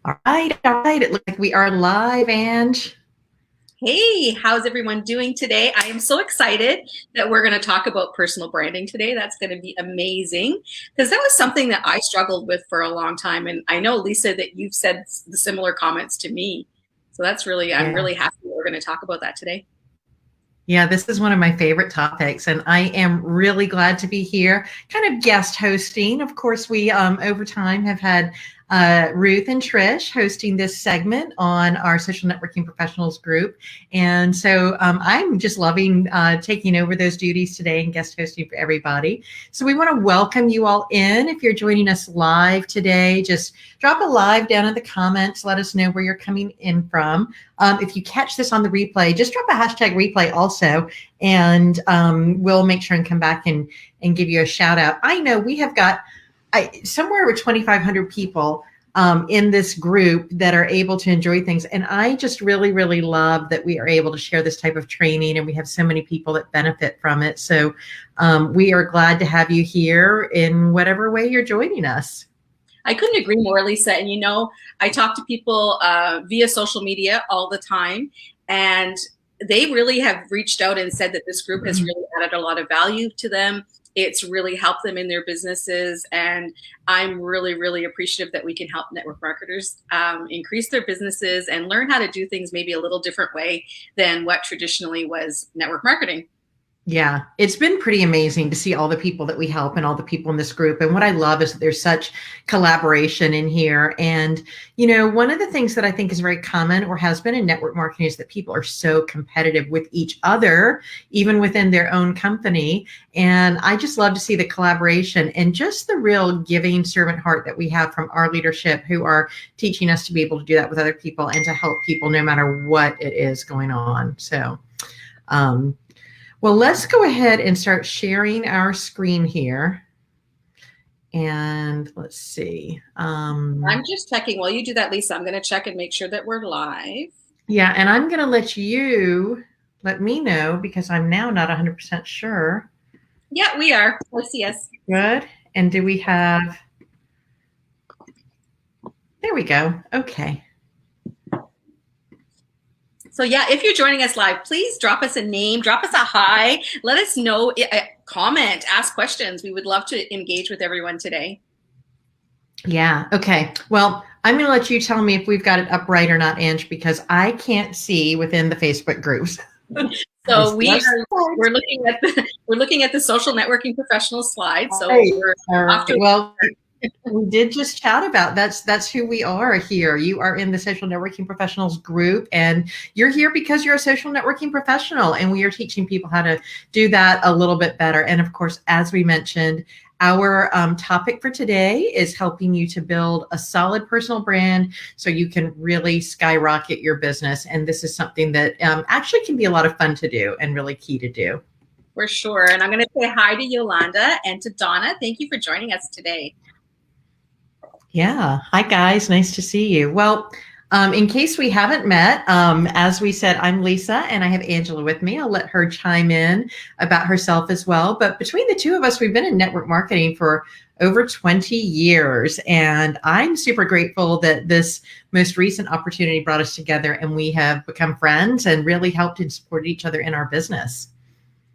All right, all right. It looks like we are live, Ange. Hey, how's everyone doing today? I am so excited that we're going to talk about personal branding today. That's going to be amazing because that was something that I struggled with for a long time. And I know, Lisa, that you've said the similar comments to me. So I'm Yeah. really happy that we're going to talk about that today. Yeah, this is one of my favorite topics, and I am really glad to be here, kind of guest hosting. Of course, we over time have had Ruth and Trish hosting this segment on our social networking professionals group, and so I'm just loving taking over those duties today and guest hosting for everybody. So we want to welcome you all in. If you're joining us live today, just drop a live down in the comments. Let us know where you're coming in from. If you catch this on the replay, just drop a hashtag replay also, and we'll make sure and come back and give you a shout out. I know we have got somewhere over 2,500 people in this group that are able to enjoy things. And I just really, really love that we are able to share this type of training, and we have so many people that benefit from it. So we are glad to have you here in whatever way you're joining us. I couldn't agree more, Lisa. And I talk to people via social media all the time, and they really have reached out and said that this group has really added a lot of value to them. It's really helped them in their businesses, and I'm really, really appreciative that we can help network marketers increase their businesses and learn how to do things maybe a little different way than what traditionally was network marketing. Yeah, it's been pretty amazing to see all the people that we help and all the people in this group. And what I love is that there's such collaboration in here. And, one of the things that I think is very common or has been in network marketing is that people are so competitive with each other, even within their own company. And I just love to see the collaboration and just the real giving servant heart that we have from our leadership who are teaching us to be able to do that with other people and to help people no matter what it is going on. So, well, let's go ahead and start sharing our screen here. And let's see. I'm just checking while you do that, Lisa. I'm going to check and make sure that we're live. Yeah, and I'm going to let you let me know because I'm now not 100% sure. Yeah, we are. Let's see us. Good. And do we have, there we go. Okay. So yeah, if you're joining us live, please drop us a name, drop us a hi, let us know, comment, ask questions. We would love to engage with everyone today. Yeah. Okay. Well, I'm going to let you tell me if we've got it up right or not, Ange, because I can't see within the Facebook groups. So we're looking at the social networking professional slide. So we're off to well, we did just chat about that's who we are here. You are in the social networking professionals group, and you're here because you're a social networking professional, and we are teaching people how to do that a little bit better. And of course, as we mentioned, our topic for today is helping you to build a solid personal brand so you can really skyrocket your business. And this is something that actually can be a lot of fun to do and really key to do. For sure. And I'm going to say hi to Yolanda and to Donna. Thank you for joining us today. Yeah. Hi, guys. Nice to see you. Well, in case we haven't met, as we said, I'm Lisa and I have Angela with me. I'll let her chime in about herself as well. But between the two of us, we've been in network marketing for over 20 years. And I'm super grateful that this most recent opportunity brought us together and we have become friends and really helped and supported each other in our business.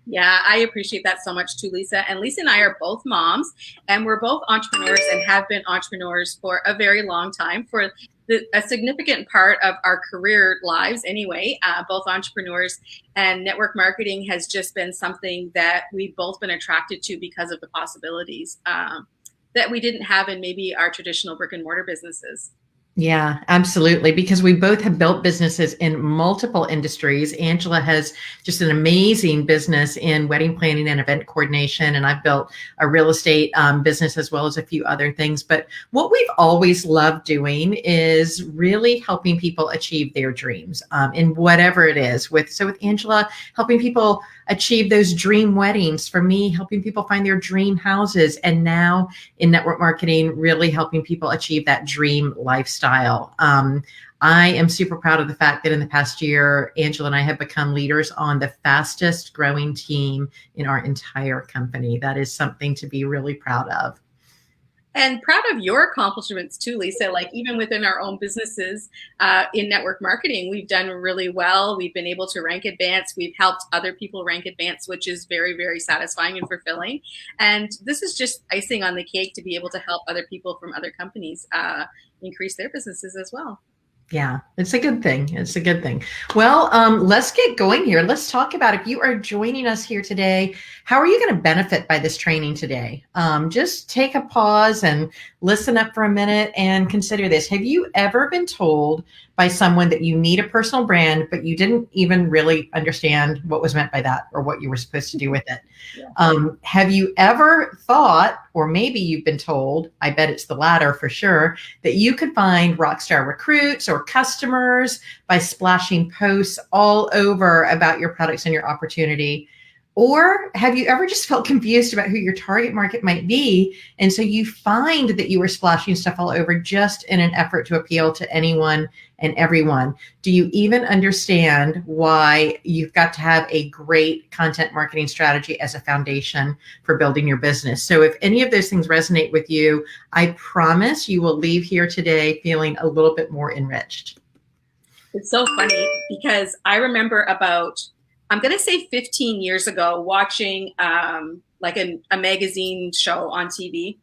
Yeah, I appreciate that so much too, Lisa. And Lisa and I are both moms, and we're both entrepreneurs and have been entrepreneurs for a very long time, for a significant part of our career lives anyway, both entrepreneurs. And network marketing has just been something that we've both been attracted to because of the possibilities that we didn't have in maybe our traditional brick and mortar businesses. Yeah, absolutely. Because we both have built businesses in multiple industries. Angela has just an amazing business in wedding planning and event coordination. And I've built a real estate business as well as a few other things. But what we've always loved doing is really helping people achieve their dreams in whatever it is. With Angela, helping people achieve those dream weddings. For me, helping people find their dream houses. And now in network marketing, really helping people achieve that dream lifestyle. I am super proud of the fact that in the past year, Angela and I have become leaders on the fastest growing team in our entire company. That is something to be really proud of. And proud of your accomplishments too, Lisa. Like even within our own businesses in network marketing, we've done really well. We've been able to rank advance. We've helped other people rank advance, which is very, very satisfying and fulfilling. And this is just icing on the cake to be able to help other people from other companies increase their businesses as well. Yeah, it's a good thing. It's a good thing. Well, let's get going here. Let's talk about, if you are joining us here today, how are you going to benefit by this training today? Just take a pause and listen up for a minute and consider this. Have you ever been told by someone that you need a personal brand, but you didn't even really understand what was meant by that or what you were supposed to do with it? Yeah. Have you ever thought, or maybe you've been told, I bet it's the latter for sure, that you could find Rockstar recruits or customers by splashing posts all over about your products and your opportunity? Or have you ever just felt confused about who your target market might be? And so you find that you were splashing stuff all over just in an effort to appeal to anyone and everyone. Do you even understand why you've got to have a great content marketing strategy as a foundation for building your business? So if any of those things resonate with you, I promise you will leave here today feeling a little bit more enriched. It's so funny because I remember about, I'm going to say 15 years ago, watching like a magazine show on TV,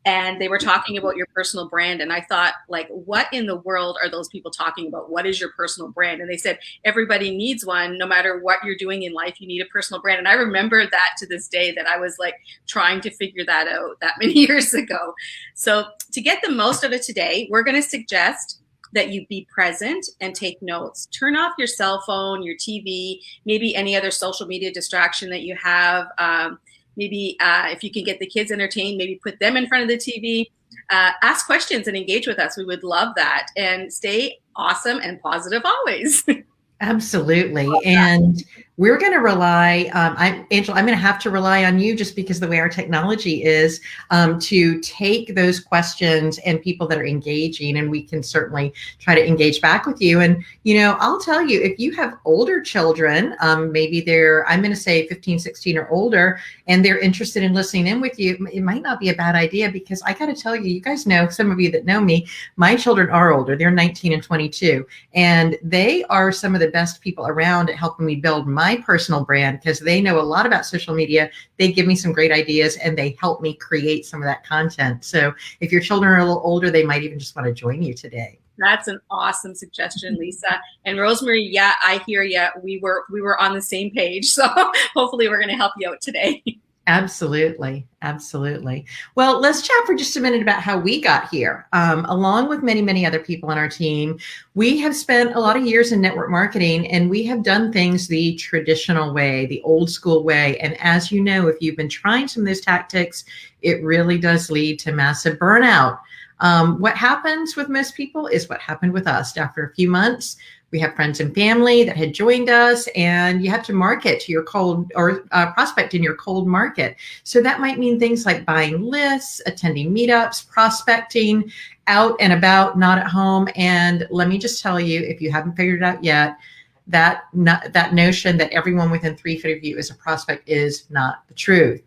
and they were talking about your personal brand. And I thought, like, what in the world are those people talking about? What is your personal brand? And they said, everybody needs one. No matter what you're doing in life, you need a personal brand. And I remember that to this day, that I was like trying to figure that out that many years ago. So to get the most of it today, we're going to suggest that you be present and take notes. Turn off your cell phone, your TV, maybe any other social media distraction that you have. Maybe if you can get the kids entertained, maybe put them in front of the TV. Ask questions and engage with us. We would love that. And stay awesome and positive always. Absolutely. And we're going to rely, Angela, I'm going to have to rely on you, just because the way our technology is, to take those questions and people that are engaging, and we can certainly try to engage back with you. And, you know, I'll tell you, if you have older children, maybe they're, I'm going to say 15, 16 or older, and they're interested in listening in with you, it might not be a bad idea, because I got to tell you, you guys know, some of you that know me, my children are older. They're 19 and 22, and they are some of the best people around at helping me build my personal brand, because they know a lot about social media. They give me some great ideas, and they help me create some of that content. So if your children are a little older, they might even just want to join you today. That's an awesome suggestion, Lisa. And Rosemary, yeah, I hear you. We were on the same page. So hopefully we're going to help you out today. Absolutely. Absolutely. Well, let's chat for just a minute about how we got here. Along with many, many other people on our team, we have spent a lot of years in network marketing, and we have done things the traditional way, the old school way. And as you know, if you've been trying some of those tactics, it really does lead to massive burnout. What happens with most people is what happened with us. After a few months, we have friends and family that had joined us, and you have to market to your cold, or prospect in your cold market. So that might mean things like buying lists, attending meetups, prospecting, out and about, not at home. And let me just tell you, if you haven't figured it out yet, that notion that everyone within 3 feet of you is a prospect is not the truth.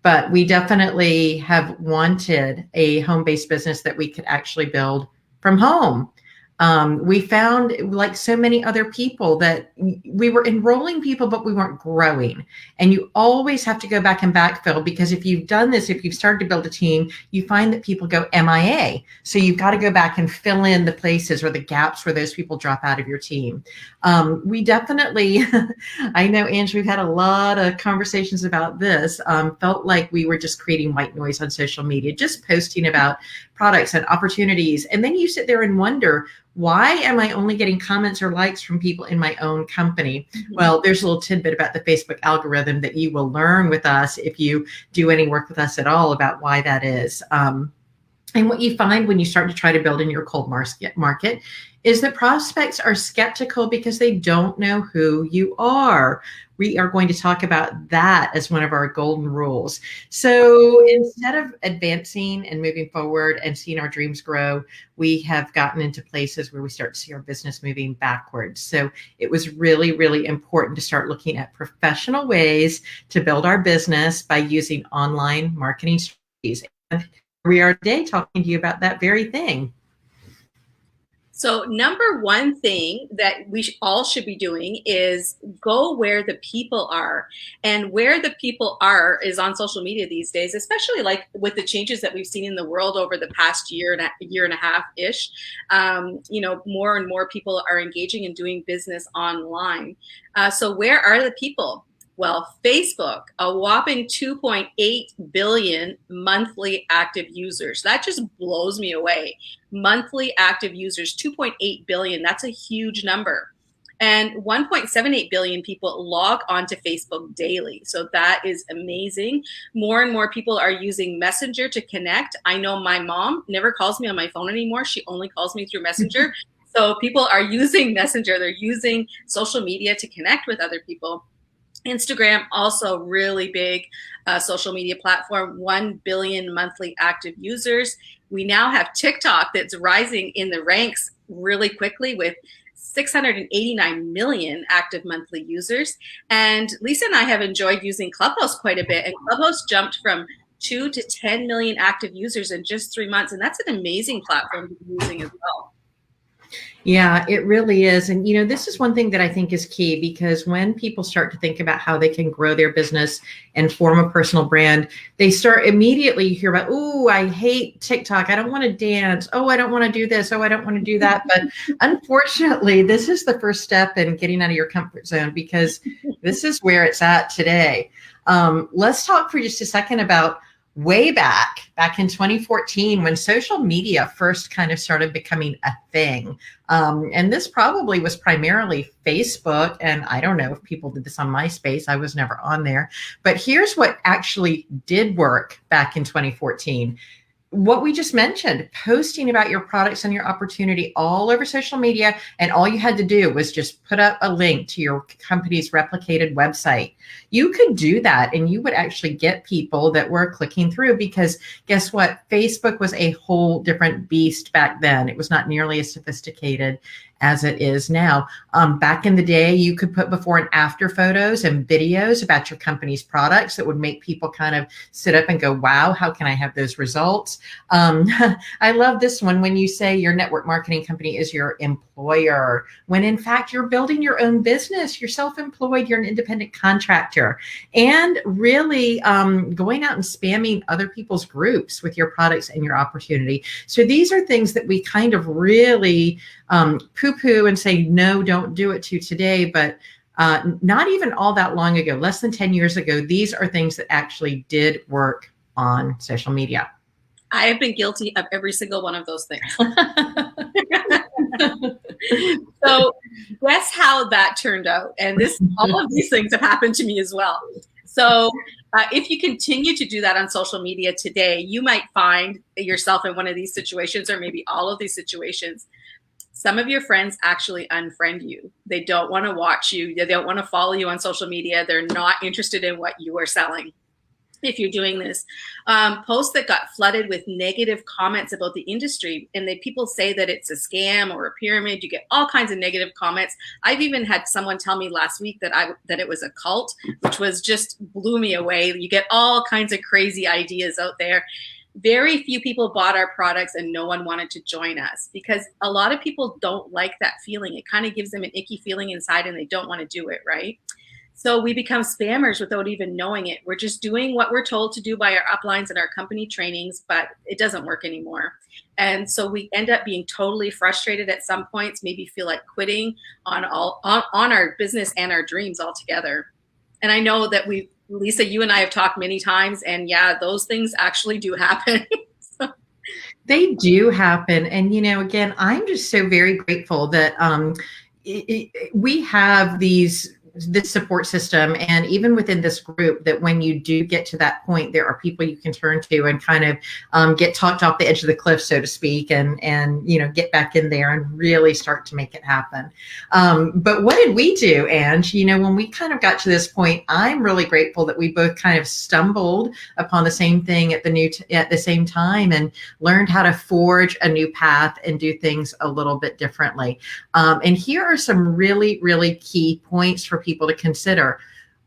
But we definitely have wanted a home-based business that we could actually build from home. We found, like so many other people, that we were enrolling people, but we weren't growing. And you always have to go back and backfill, because if you've done this, if you've started to build a team, you find that people go MIA. So you've got to go back and fill in the places or the gaps where those people drop out of your team. We definitely, I know, Angela, we've had a lot of conversations about this, felt like we were just creating white noise on social media, just posting about products and opportunities. And then you sit there and wonder, why am I only getting comments or likes from people in my own company? Mm-hmm. Well, there's a little tidbit about the Facebook algorithm that you will learn with us if you do any work with us at all about why that is. And what you find when you start to try to build in your cold market is that prospects are skeptical because they don't know who you are. We are going to talk about that as one of our golden rules. So instead of advancing and moving forward and seeing our dreams grow, we have gotten into places where we start to see our business moving backwards. So it was really, really important to start looking at professional ways to build our business by using online marketing strategies. And we are today talking to you about that very thing. So number one thing that we all should be doing is go where the people are. And where the people are is on social media these days, especially like with the changes that we've seen in the world over the past year and a half-ish. More and more people are engaging and doing business online. So where are the people? Well, Facebook, a whopping 2.8 billion monthly active users. That just blows me away. Monthly active users, 2.8 billion. That's a huge number. And 1.78 billion people log onto Facebook daily. So that is amazing. More and more people are using Messenger to connect. I know my mom never calls me on my phone anymore. She only calls me through Messenger. So people are using Messenger. They're using social media to connect with other people. Instagram, also really big social media platform, 1 billion monthly active users. We now have TikTok that's rising in the ranks really quickly with 689 million active monthly users. And Lisa and I have enjoyed using Clubhouse quite a bit. And Clubhouse jumped from 2 to 10 million active users in just 3 months. And that's an amazing platform to be using as well. Yeah, it really is. And, this is one thing that I think is key, because when people start to think about how they can grow their business and form a personal brand, they start immediately, you hear about, oh, I hate TikTok. I don't want to dance. Oh, I don't want to do this. Oh, I don't want to do that. But unfortunately, this is the first step in getting out of your comfort zone, because this is where it's at today. Let's talk for just a second about way back in 2014, when social media first kind of started becoming a thing. And this probably was primarily Facebook. And I don't know if people did this on MySpace. I was never on there. But here's what actually did work back in 2014. What we just mentioned, posting about your products and your opportunity all over social media. And all you had to do was just put up a link to your company's replicated website. You could do that and you would actually get people that were clicking through, because guess what? Facebook was a whole different beast back then. It was not nearly as sophisticated as it is now. Back in the day, you could put before and after photos and videos about your company's products that would make people kind of sit up and go, wow, how can I have those results? I love this one, when you say your network marketing company is your employer, when in fact you're building your own business, you're self-employed, you're an independent contractor, and really going out and spamming other people's groups with your products and your opportunity. So these are things that we kind of really poo-poo and say, no, don't do it to today. But not even all that long ago, less than 10 years ago, these are things that actually did work on social media. I have been guilty of every single one of those things. So guess how that turned out? And all of these things have happened to me as well. So if you continue to do that on social media today, you might find yourself in one of these situations, or maybe all of these situations. Some of your friends actually unfriend you. They don't want to watch you. They don't want to follow you on social media. They're not interested in what you are selling. If you're doing this, posts that got flooded with negative comments about the industry, and people say that it's a scam or a pyramid. You get all kinds of negative comments. I've even had someone tell me last week that it was a cult, which was just blew me away. You get all kinds of crazy ideas out there. Very few people bought our products, and no one wanted to join us, because a lot of people don't like that feeling. It kind of gives them an icky feeling inside, and they don't want to do it, right? So we become spammers without even knowing it. We're just doing what we're told to do by our uplines and our company trainings, but it doesn't work anymore. And so we end up being totally frustrated at some points, maybe feel like quitting on our business and our dreams altogether. And I know that Lisa, you and I have talked many times, and yeah, those things actually do happen. They do happen. And, again, I'm just so very grateful that we have this support system, and even within this group, that when you do get to that point, there are people you can turn to and kind of get talked off the edge of the cliff, so to speak, and get back in there and really start to make it happen. But what did we do, Ange? When we kind of got to this point, I'm really grateful that we both kind of stumbled upon the same thing at the same time, and learned how to forge a new path and do things a little bit differently. And here are some really, really key points for people to consider.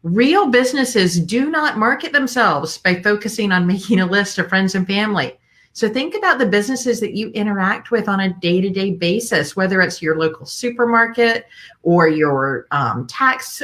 Real businesses do not market themselves by focusing on making a list of friends and family. So think about the businesses that you interact with on a day-to-day basis, whether it's your local supermarket or your tax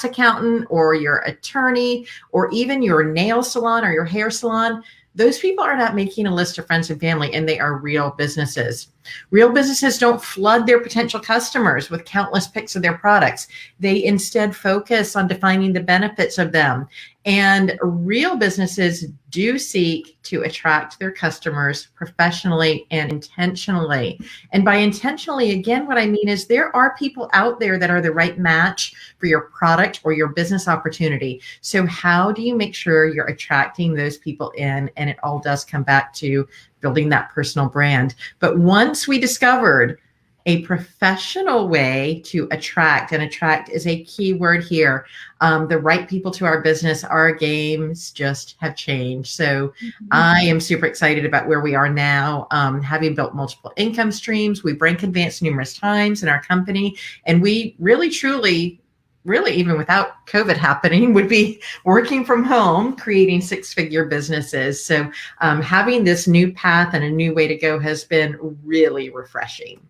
accountant or your attorney or even your nail salon or your hair salon. Those people are not making a list of friends and family, and they are real businesses. Real businesses don't flood their potential customers with countless pics of their products. They instead focus on defining the benefits of them. And real businesses do seek to attract their customers professionally and intentionally. And by intentionally, again, what I mean is there are people out there that are the right match for your product or your business opportunity. So how do you make sure you're attracting those people in? And it all does come back to building that personal brand. But once we discovered a professional way to attract, and attract is a key word here, the right people to our business, our games just have changed. So I am super excited about where we are now, having built multiple income streams. We've rank advanced numerous times in our company, and we really, truly, really, even without COVID happening, would be working from home, creating six-figure businesses. So having this new path and a new way to go has been really refreshing.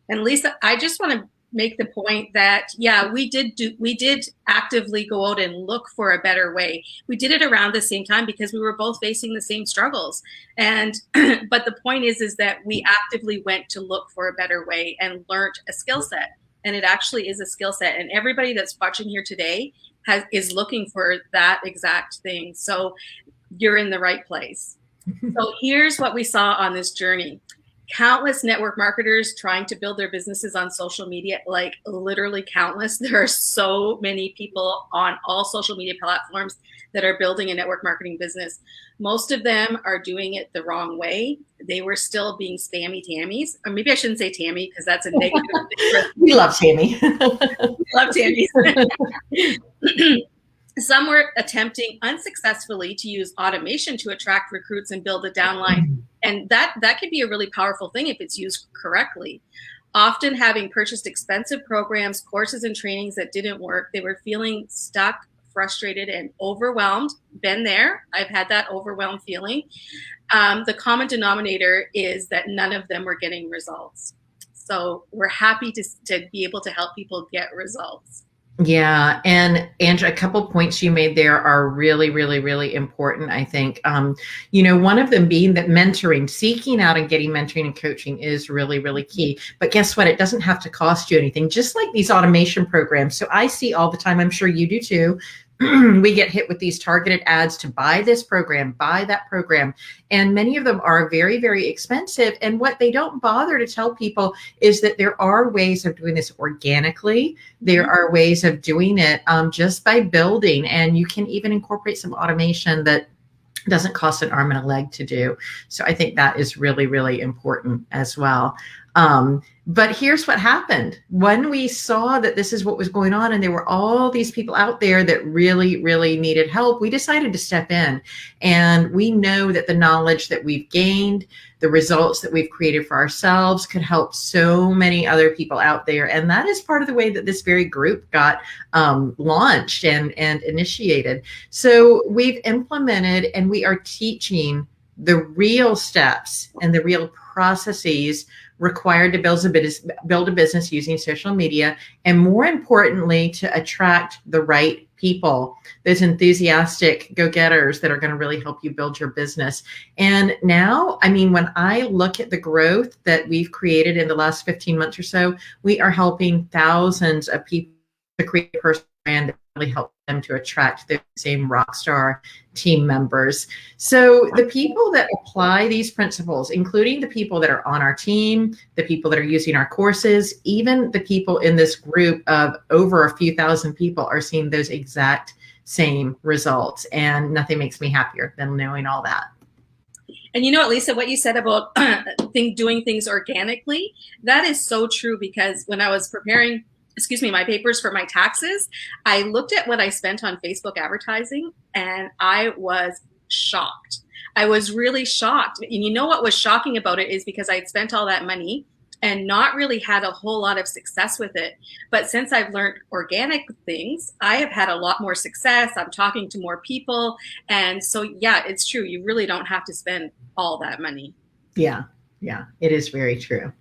And Lisa, I just want to make the point that, yeah, we did actively go out and look for a better way. We did it around the same time because we were both facing the same struggles. And but the point is that we actively went to look for a better way and learned a skill set. And it actually is a skill set. And everybody that's watching here today is looking for that exact thing. So you're in the right place. So here's what we saw on this journey. Countless network marketers trying to build their businesses on social media, like literally countless. There are so many people on all social media platforms that are building a network marketing business. Most of them are doing it the wrong way. They were still being spammy Tammies. Or maybe I shouldn't say Tammy because that's a negative thing. We love Tammy. We love Tammies. Some were attempting unsuccessfully to use automation to attract recruits and build a downline. And that could be a really powerful thing if it's used correctly. Often having purchased expensive programs, courses, and trainings that didn't work, they were feeling stuck, frustrated, and overwhelmed. Been there. I've had that overwhelmed feeling. The common denominator is that none of them were getting results. So we're happy to be able to help people get results. Yeah. And Andrea, a couple points you made there are really, really, really important, I think. One of them being that mentoring, seeking out and getting mentoring and coaching is really, really key. But guess what? It doesn't have to cost you anything, just like these automation programs. So I see all the time, I'm sure you do too, we get hit with these targeted ads to buy this program, buy that program. And many of them are very, very expensive. And what they don't bother to tell people is that there are ways of doing this organically. There are ways of doing it just by building. And you can even incorporate some automation that doesn't cost an arm and a leg to do. So I think that is really, really important as well. But here's what happened. When we saw that this is what was going on and there were all these people out there that really, really needed help, we decided to step in. And we know that the knowledge that we've gained, the results that we've created for ourselves could help so many other people out there. And that is part of the way that this very group got launched and initiated. So we've implemented and we are teaching the real steps and the real processes required to build a business using social media, and more importantly, to attract the right people, those enthusiastic go-getters that are going to really help you build your business. And now, I mean, when I look at the growth that we've created in the last 15 months or so, we are helping thousands of people to create a personal brand that really help them to attract the same Rockstar team members. So the people that apply these principles, including the people that are on our team, the people that are using our courses, even the people in this group of over a few thousand people are seeing those exact same results. And nothing makes me happier than knowing all that. And you know what, Lisa, what you said about doing things organically, that is so true, because when I was preparing my papers for my taxes, I looked at what I spent on Facebook advertising and I was shocked. I was really shocked. And you know what was shocking about it is because I had spent all that money and not really had a whole lot of success with it. But since I've learned organic things, I have had a lot more success. I'm talking to more people. And so, yeah, it's true. You really don't have to spend all that money. Yeah. Yeah. It is very true.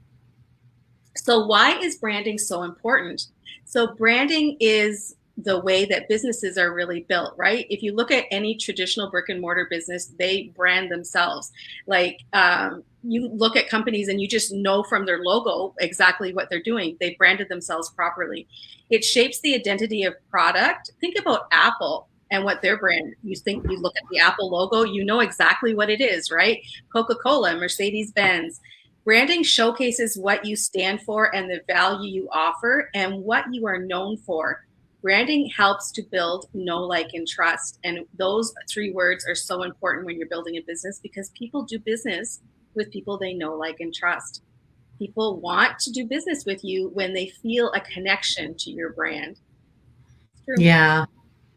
So why is branding so important? So branding is the way that businesses are really built, right? If you look at any traditional brick and mortar business, they brand themselves. Like you look at companies and you just know from their logo exactly what they're doing. They branded themselves properly. It shapes the identity of product. Think about Apple and what their brand. You look at the Apple logo, you know exactly what it is, right? Coca-Cola, Mercedes-Benz. Branding showcases what you stand for and the value you offer and what you are known for. Branding helps to build know, like, and trust. And those three words are so important when you're building a business because people do business with people they know, like, and trust. People want to do business with you when they feel a connection to your brand. It's true. Yeah.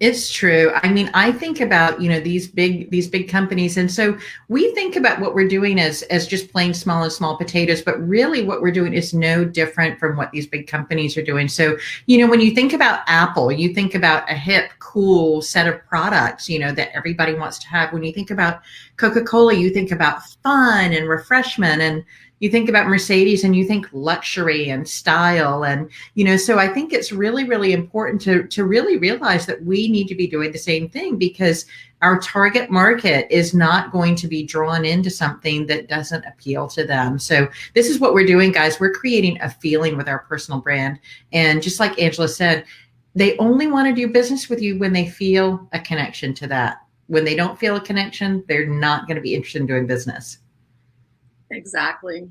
It's true. I mean, I think about, these big companies. And so we think about what we're doing as just plain small potatoes, but really what we're doing is no different from what these big companies are doing. So, when you think about Apple, you think about a hip, cool set of products, that everybody wants to have. When you think about Coca-Cola, you think about fun and refreshment, and you think about Mercedes and you think luxury and style. And, so I think it's really, really important to really realize that we need to be doing the same thing because our target market is not going to be drawn into something that doesn't appeal to them. So this is what we're doing, guys. We're creating a feeling with our personal brand. And just like Angela said, they only want to do business with you when they feel a connection to that. When they don't feel a connection, they're not going to be interested in doing business. Exactly.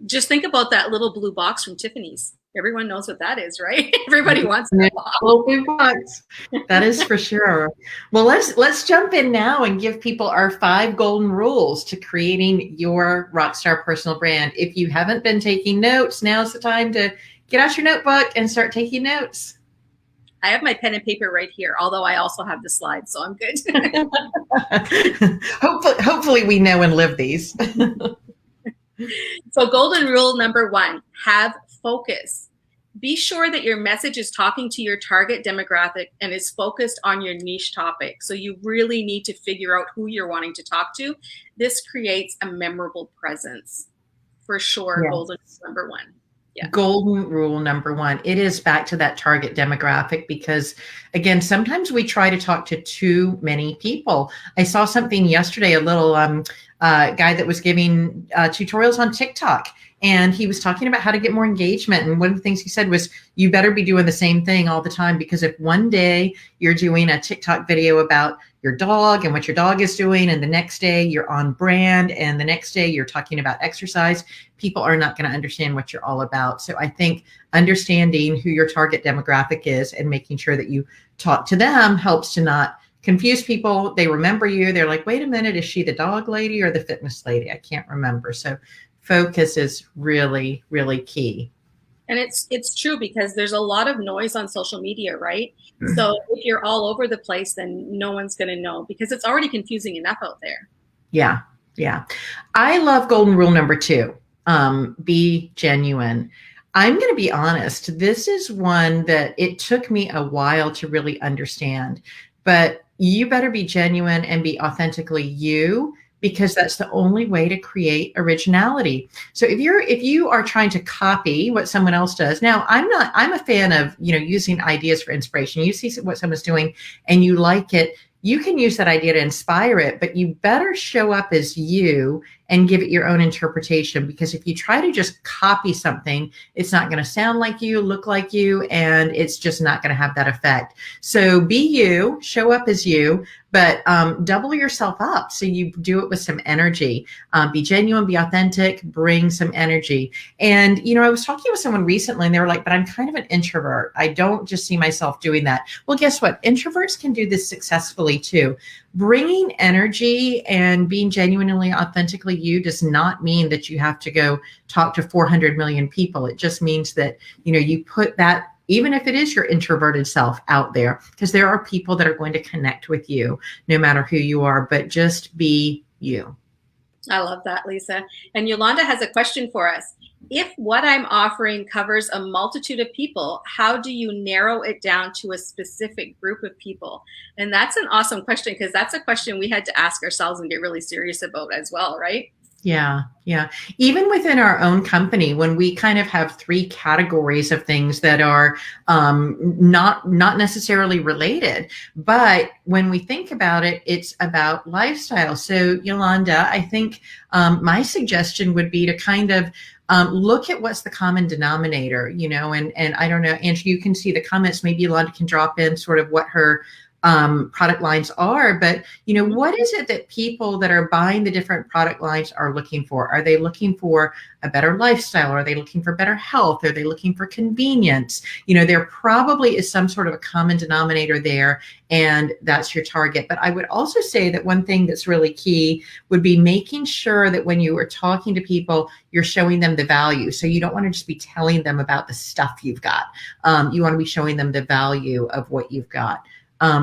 Just think about that little blue box from Tiffany's. Everyone knows what that is, right? Everybody wants that little blue box. That is for sure. Well, let's jump in now and give people our 5 golden rules to creating your Rockstar personal brand. If you haven't been taking notes, now's the time to get out your notebook and start taking notes. I have my pen and paper right here, although I also have the slides, so I'm good. Hopefully we know and live these. So golden rule number 1, have focus. Be sure that your message is talking to your target demographic and is focused on your niche topic. So you really need to figure out who you're wanting to talk to. This creates a memorable presence. For sure, yes. Golden rule number 1. Yeah. Golden rule number 1. It is back to that target demographic because, again, sometimes we try to talk to too many people. I saw something yesterday, a little guy that was giving tutorials on TikTok, and he was talking about how to get more engagement. And one of the things he said was, you better be doing the same thing all the time, because if one day you're doing a TikTok video about your dog and what your dog is doing, and the next day you're on brand, and the next day you're talking about exercise, people are not going to understand what you're all about. So I think understanding who your target demographic is and making sure that you talk to them helps to not confuse people. They remember you. They're like, wait a minute, is she the dog lady or the fitness lady? I can't remember. So focus is really, really key. And it's true, because there's a lot of noise on social media, right? Mm-hmm. So if you're all over the place, then no one's going to know, because it's already confusing enough out there. Yeah. Yeah. I love golden rule number 2. Be genuine. I'm going to be honest. This is one that it took me a while to really understand, but you better be genuine and be authentically you, because that's the only way to create originality. So if you are trying to copy what someone else does, now I'm a fan of, using ideas for inspiration. You see what someone's doing and you like it, you can use that idea to inspire it, but you better show up as you and give it your own interpretation, because if you try to just copy something, it's not going to sound like you, look like you, and it's just not going to have that effect. So be you, show up as you, but double yourself up. So you do it with some energy. Be genuine, be authentic, bring some energy. And, I was talking with someone recently and they were like, but I'm kind of an introvert. I don't just see myself doing that. Well, guess what? Introverts can do this successfully too. Bringing energy and being genuinely, authentically you does not mean that you have to go talk to 400 million people. It just means that, you put that, even if it is your introverted self, out there, because there are people that are going to connect with you no matter who you are, but just be you. I love that, Lisa. And Yolanda has a question for us. if what I'm offering covers a multitude of people, how do you narrow it down to a specific group of people? And that's an awesome question, because that's a question we had to ask ourselves and get really serious about as well, right? Yeah, yeah. Even within our own company, when we kind of have three categories of things that are not necessarily related, but when we think about it, it's about lifestyle. So, Yolanda, I think my suggestion would be to kind of look at what's the common denominator, and I don't know, Angie, you can see the comments. Maybe Yolanda can drop in sort of what her product lines are, but what is it that people that are buying the different product lines are looking for? Are they looking for a better lifestyle? Are they looking for better health? Are they looking for convenience? There probably is some sort of a common denominator there, and that's your target. But I would also say that one thing that's really key would be making sure that when you are talking to people, you're showing them the value. So you don't want to just be telling them about the stuff you've got. You want to be showing them the value of what you've got.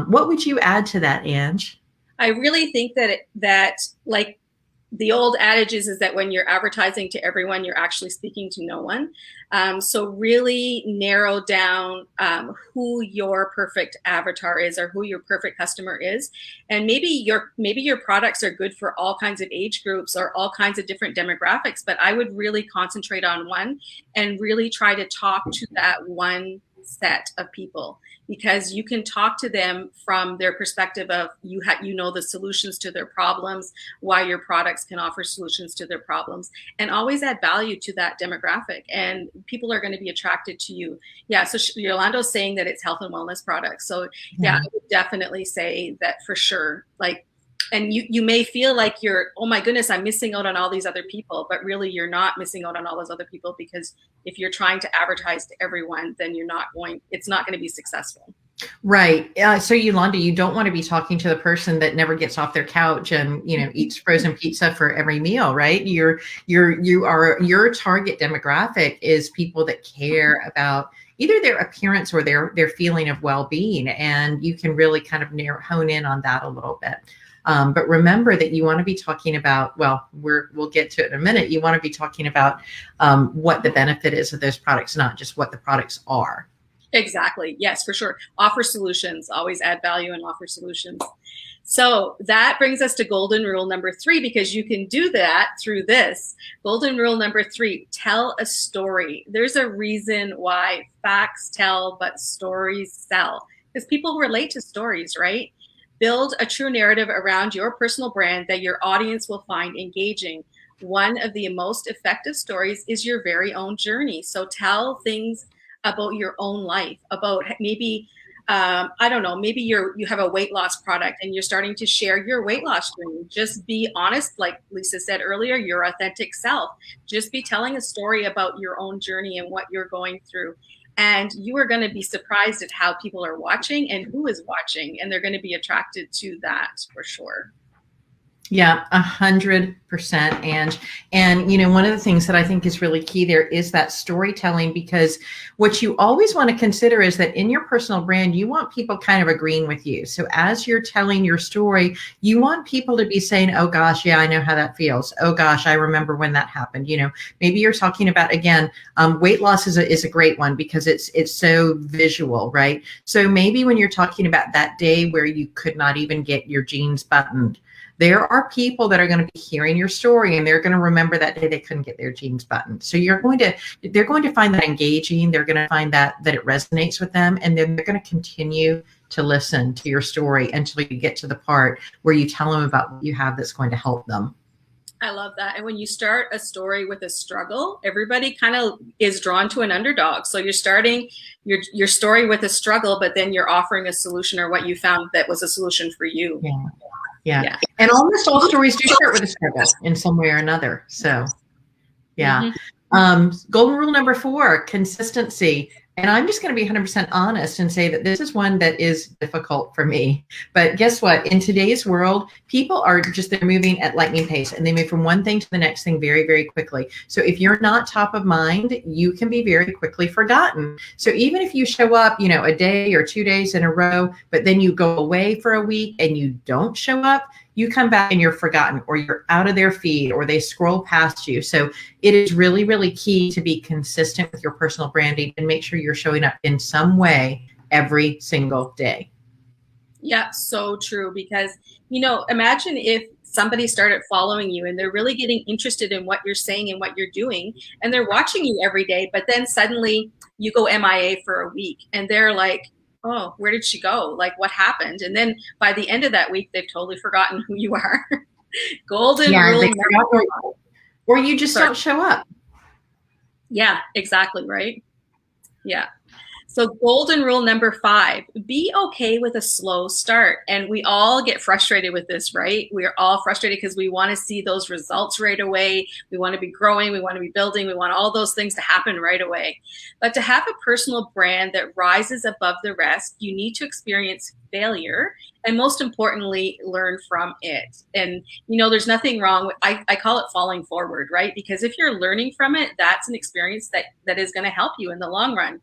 What would you add to that, Ange? I really think that like the old adage is that when you're advertising to everyone, you're actually speaking to no one. So really narrow down who your perfect avatar is, or who your perfect customer is. And maybe your products are good for all kinds of age groups or all kinds of different demographics, but I would really concentrate on one and really try to talk to that one set of people, because you can talk to them from their perspective of the solutions to their problems, why your products can offer solutions to their problems, and always add value to that demographic, and people are going to be attracted to you. Yeah, so Yolanda's saying that it's health and wellness products. So yeah, I would definitely say that for sure. And you may feel like oh my goodness, I'm missing out on all these other people, but really you're not missing out on all those other people, because if you're trying to advertise to everyone, then it's not going to be successsul. Right. So Yolanda, you don't want to be talking to the person that never gets off their couch and, eats frozen pizza for every meal, right? Your target demographic is people that care about either their appearance or their feeling of well-being. And you can really kind of hone in on that a little bit. But remember that you want to be talking about, we'll get to it in a minute. You want to be talking about what the benefit is of those products, not just what the products are. Exactly. Yes, for sure. Offer solutions. Always add value and offer solutions. So that brings us to golden rule number 3, because you can do that through this. Golden rule number 3, tell a story. There's a reason why facts tell, but stories sell, because people relate to stories, right? Build a true narrative around your personal brand that your audience will find engaging. One of the most effective stories is your very own journey. So tell things about your own life, about maybe, I don't know, maybe you have a weight loss product and you're starting to share your weight loss journey. Just be honest, like Lisa said earlier, your authentic self. Just be telling a story about your own journey and what you're going through. And you are going to be surprised at how people are watching and who is watching, and they're going to be attracted to that for sure. Yeah, 100%, Ange. And, one of the things that I think is really key there is that storytelling, because what you always want to consider is that in your personal brand, you want people kind of agreeing with you. So as you're telling your story, you want people to be saying, oh gosh, yeah, I know how that feels. Oh gosh, I remember when that happened. Maybe you're talking about, again, weight loss is a great one because it's so visual, right? So maybe when you're talking about that day where you could not even get your jeans buttoned, there are people that are going to be hearing your story and they're going to remember that day they couldn't get their jeans buttoned. So they're going to find that engaging. They're going to find that it resonates with them. And then they're going to continue to listen to your story until you get to the part where you tell them about what you have that's going to help them. I love that. And when you start a story with a struggle, everybody kind of is drawn to an underdog. So you're starting your story with a struggle, but then you're offering a solution or what you found that was a solution for you. Yeah. And almost all stories do start with a struggle in some way or another. So, yeah. Mm-hmm. Golden rule number 4, consistency. And I'm just going to be 100% honest and say that this is one that is difficult for me. But guess what? In today's world, people are they're moving at lightning pace, and they move from one thing to the next thing very, very quickly. So if you're not top of mind, you can be very quickly forgotten. So even if you show up, a day or 2 days in a row, but then you go away for a week and you don't show up, you come back and you're forgotten, or you're out of their feed, or they scroll past you. So it is really, really key to be consistent with your personal branding and make sure you're showing up in some way every single day. Yeah, so true. Because, imagine if somebody started following you and they're really getting interested in what you're saying and what you're doing, and they're watching you every day, but then suddenly you go MIA for a week and they're like, oh, where did she go? Like, what happened? And then by the end of that week, they've totally forgotten who you are. Golden rule. Or you just don't show up. Yeah, exactly. Right. Yeah. So golden rule number 5, be okay with a slow start. And we all get frustrated with this, right? We are all frustrated because we want to see those results right away. We want to be growing. We want to be building. We want all those things to happen right away. But to have a personal brand that rises above the rest, you need to experience failure and, most importantly, learn from it. And, there's nothing wrong with, I call it falling forward, right? Because if you're learning from it, that's an experience that is going to help you in the long run.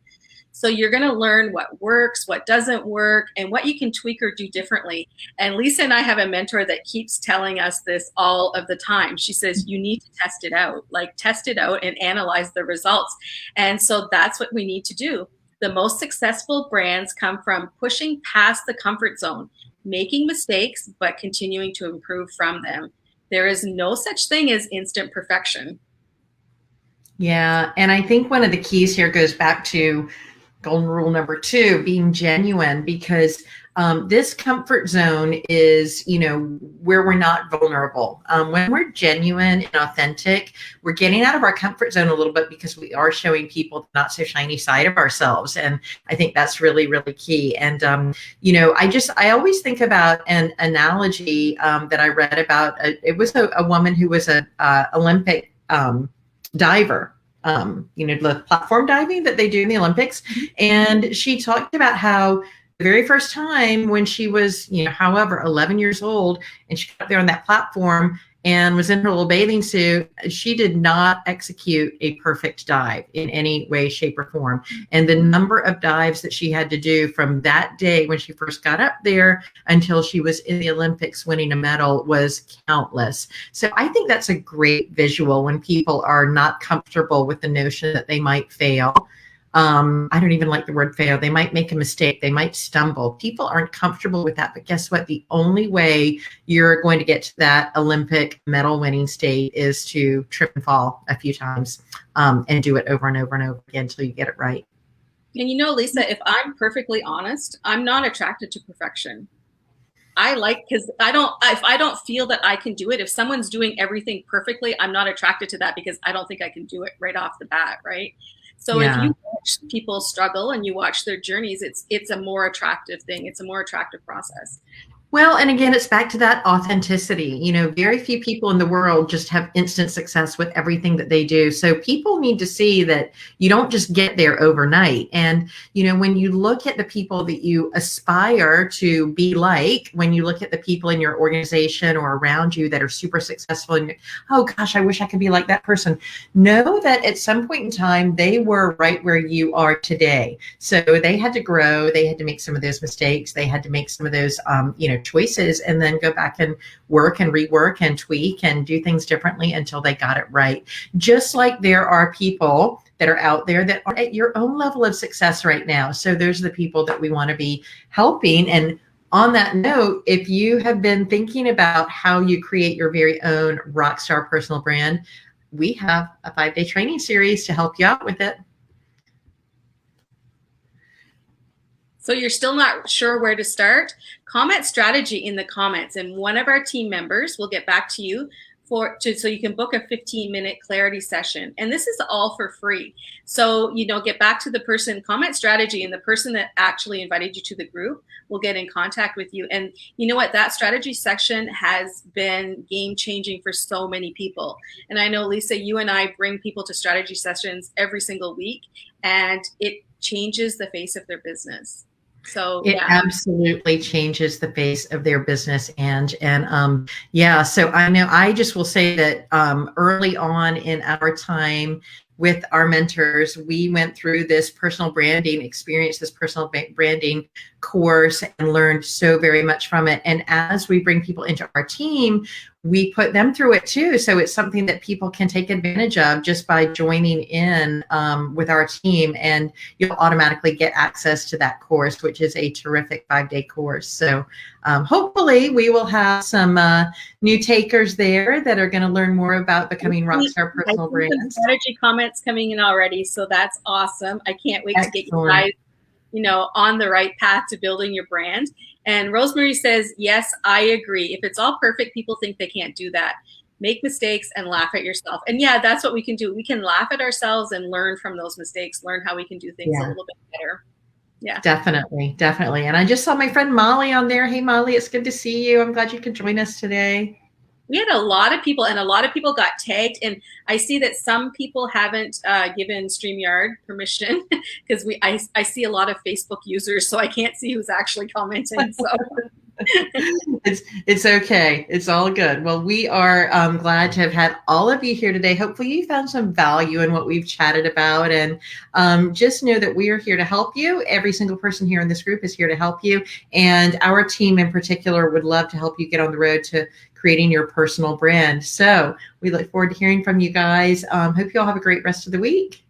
So you're going to learn what works, what doesn't work, and what you can tweak or do differently. And Lisa and I have a mentor that keeps telling us this all of the time. She says, you need to test it out, test it out and analyze the results. And so that's what we need to do. The most successful brands come from pushing past the comfort zone, making mistakes, but continuing to improve from them. There is no such thing as instant perfection. Yeah. And I think one of the keys here goes back to golden rule number 2, being genuine, because this comfort zone is, where we're not vulnerable. When we're genuine and authentic, we're getting out of our comfort zone a little bit because we are showing people the not so shiny side of ourselves. And I think that's really, really key. And, I always think about an analogy that I read about. It was a woman who was an Olympic diver. The platform diving that they do in the Olympics. And she talked about how the very first time when she was, 11 years old, and she got there on that platform and was in her little bathing suit, she did not execute a perfect dive in any way, shape, or form. And the number of dives that she had to do from that day when she first got up there until she was in the Olympics winning a medal was countless. So I think that's a great visual when people are not comfortable with the notion that they might fail. I don't even like the word fail. They might make a mistake. They might stumble. People aren't comfortable with that. But guess what? The only way you're going to get to that Olympic medal winning state is to trip and fall a few times and do it over and over and over again until you get it right. And Lisa, if I'm perfectly honest, I'm not attracted to perfection. Because if I don't feel that I can do it, if someone's doing everything perfectly, I'm not attracted to that because I don't think I can do it right off the bat, right? So if you watch people struggle and you watch their journeys, it's a more attractive thing. It's a more attractive process. Well, and again, it's back to that authenticity. Very few people in the world just have instant success with everything that they do. So people need to see that you don't just get there overnight. And, when you look at the people that you aspire to be like, when you look at the people in your organization or around you that are super successful and, oh gosh, I wish I could be like that person. Know that at some point in time, they were right where you are today. So they had to grow. They had to make some of those mistakes. They had to make some of those, choices, and then go back and work and rework and tweak and do things differently until they got it right. Just like there are people that are out there that are at your own level of success right now. So those are the people that we want to be helping. And on that note, if you have been thinking about how you create your very own Rockstar personal brand, we have a 5-day training series to help you out with it. So you're still not sure where to start? Comment strategy in the comments, and one of our team members will get back to you so you can book a 15-minute clarity session. And this is all for free. So, get back to the person, comment strategy, and the person that actually invited you to the group will get in contact with you. And you know what? That strategy section has been game-changing for so many people. And I know, Lisa, you and I bring people to strategy sessions every single week, and it changes the face of their business. So it absolutely changes the face of their business. And so I know I just will say that early on in our time with our mentors, we went through this personal branding experience, this personal branding course and learned so very much from it. And as we bring people into our team, we put them through it too. So it's something that people can take advantage of just by joining in with our team, and you'll automatically get access to that course, which is a terrific 5-day course. So hopefully we will have some new takers there that are going to learn more about becoming Rockstar personal brands. Strategy comments coming in already, so that's awesome. I can't wait to get you guys, on the right path to building your brand. And Rosemary says, yes, I agree. If it's all perfect, people think they can't do that. Make mistakes and laugh at yourself. And yeah, that's what we can do. We can laugh at ourselves and learn from those mistakes, learn how we can do things a little bit better. Yeah, definitely. And I just saw my friend Molly on there. Hey, Molly, it's good to see you. I'm glad you could join us today. We had a lot of people, and a lot of people got tagged. And I see that some people haven't given StreamYard permission because I see a lot of Facebook users, so I can't see who's actually commenting. So it's okay. It's all good. Well, we are glad to have had all of you here today. Hopefully you found some value in what we've chatted about, and just know that we are here to help you. Every single person here in this group is here to help you, and our team in particular would love to help you get on the road to creating your personal brand. So we look forward to hearing from you guys. Hope you all have a great rest of the week.